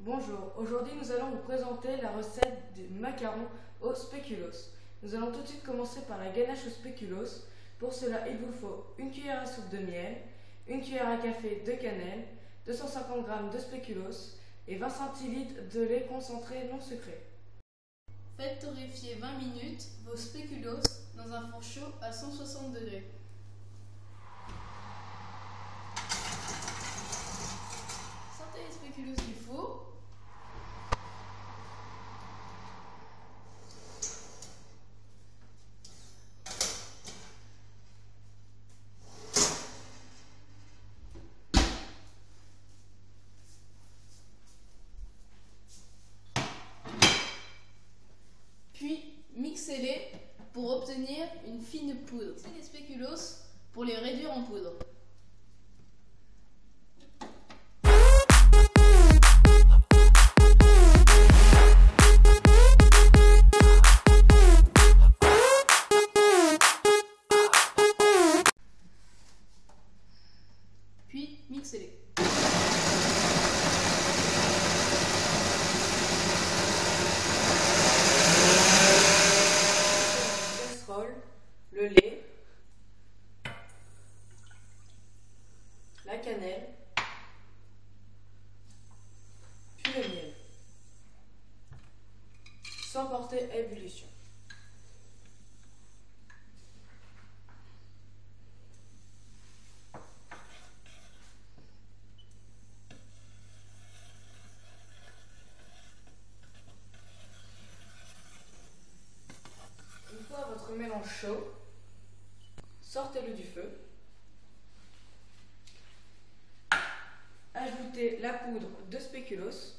Bonjour, aujourd'hui nous allons vous présenter la recette des macarons au spéculoos. Nous allons tout de suite commencer par la ganache au spéculoos. Pour cela, il vous faut une cuillère à soupe de miel, une cuillère à café de cannelle, 250 g de spéculoos et 20 centilitres de lait concentré non sucré. Faites torréfier 20 minutes vos spéculoos dans un four chaud à 160 degrés. Sortez les spéculoos du four. Puis mixez-les pour obtenir une fine poudre. Mixez les spéculoos pour les réduire en poudre. Puis mixez-les. Le lait, la cannelle, puis le miel, sans porter à ébullition. Une fois votre mélange chaud, sortez-le du feu. Ajoutez la poudre de spéculoos.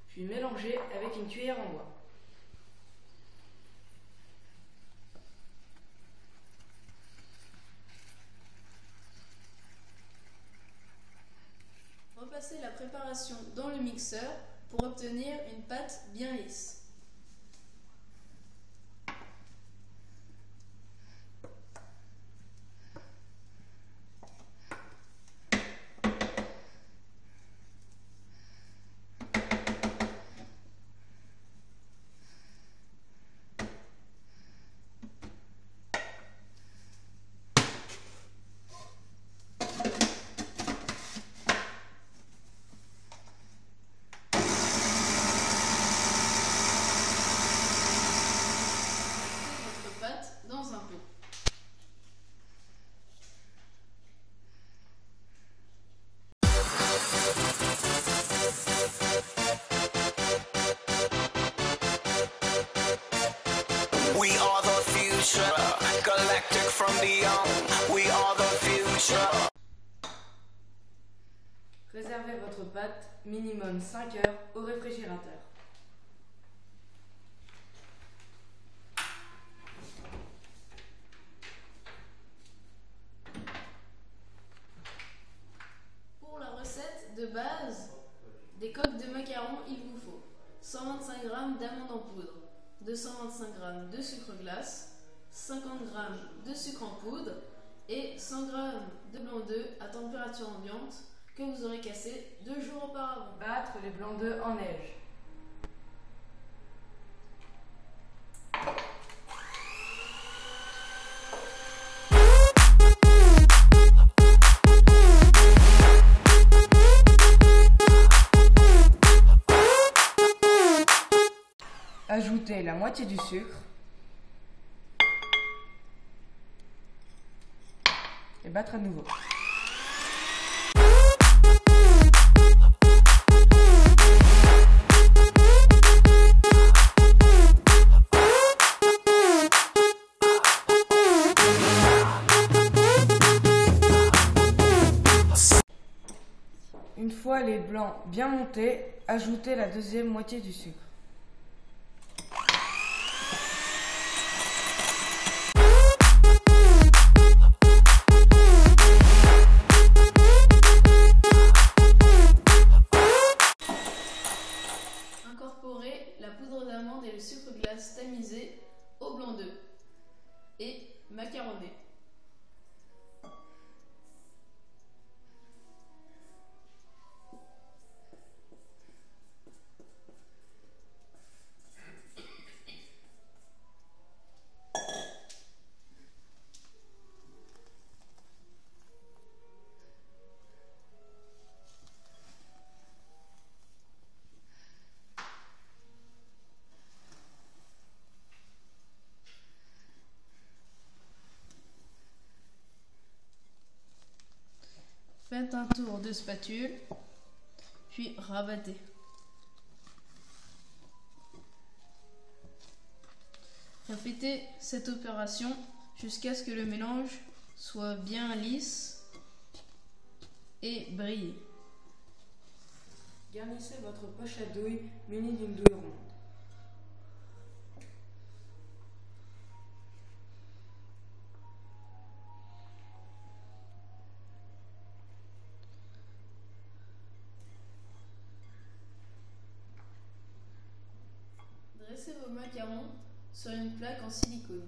Puis mélangez avec une cuillère en bois. Repassez la préparation dans le mixeur pour obtenir une pâte bien lisse. Dans un pot. We are the future, galactic from beyond. We are the future. Réservez votre pâte minimum 5 heures au réfrigérateur. Pour la recette de base des coques de macarons, il vous faut 125 g d'amandes en poudre, 225 g de sucre glace, 50 g de sucre en poudre et 100 g de blanc d'œuf à température ambiante que vous aurez cassé 2 jours auparavant. Battre les blancs d'œufs en neige. Ajoutez la moitié du sucre et battre à nouveau. Une fois les blancs bien montés, ajoutez la deuxième moitié du sucre. Incorporez la poudre d'amande et le sucre glace tamisé au blanc d'œuf et macaroner. Faites un tour de spatule, puis rabattez. Répétez cette opération jusqu'à ce que le mélange soit bien lisse et brillé. Garnissez votre poche à douille munie d'une douille ronde. Dressez vos macarons sur une plaque en silicone.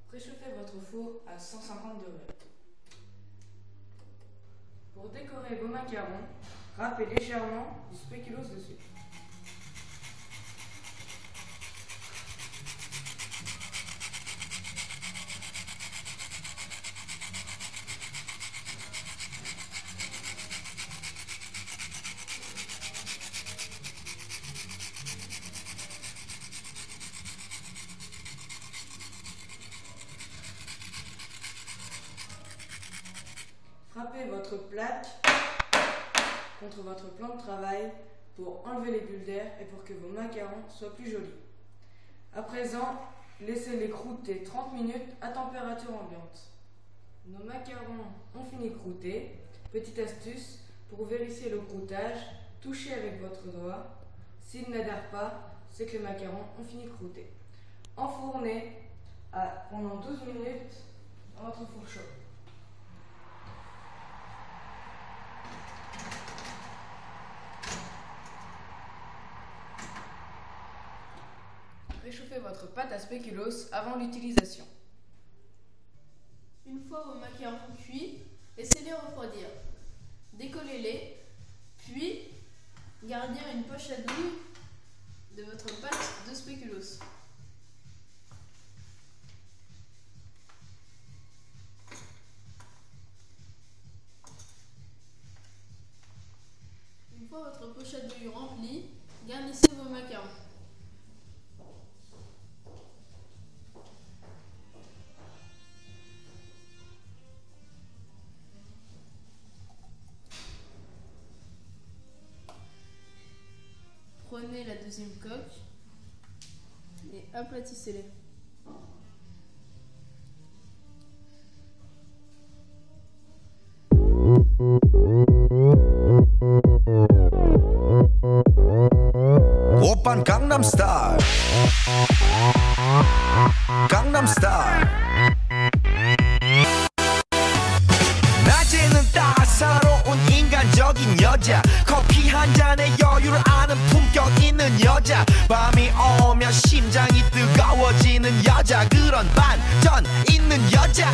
Préchauffez votre four à 150 degrés. Pour décorer vos macarons, râpez légèrement du spéculoos dessus. Frappez votre plaque contre votre plan de travail pour enlever les bulles d'air et pour que vos macarons soient plus jolis. À présent, laissez-les croûter 30 minutes à température ambiante. Nos macarons ont fini de croûter. Petite astuce, pour vérifier le croûtage, touchez avec votre doigt. S'il n'adhère pas, c'est que les macarons ont fini de croûter. Enfournez pendant 12 minutes dans votre four chaud. Réchauffez votre pâte à spéculoos avant l'utilisation. Une fois vos macarons cuits, laissez-les refroidir. Décollez-les, puis gardez une poche à douille de votre pâte de spéculoos. Une fois votre poche à douille remplie, garnissez vos macarons. Prenez la deuxième coque et aplatissez-les. 오빤 강남 스타일 강남 스타일 낮에는 따사로운 인간적인 여자 커피 한 잔에 여유를 아는 품격 있는 여자 밤이 오면 심장이 뜨거워지는 여자 그런 반전 있는 여자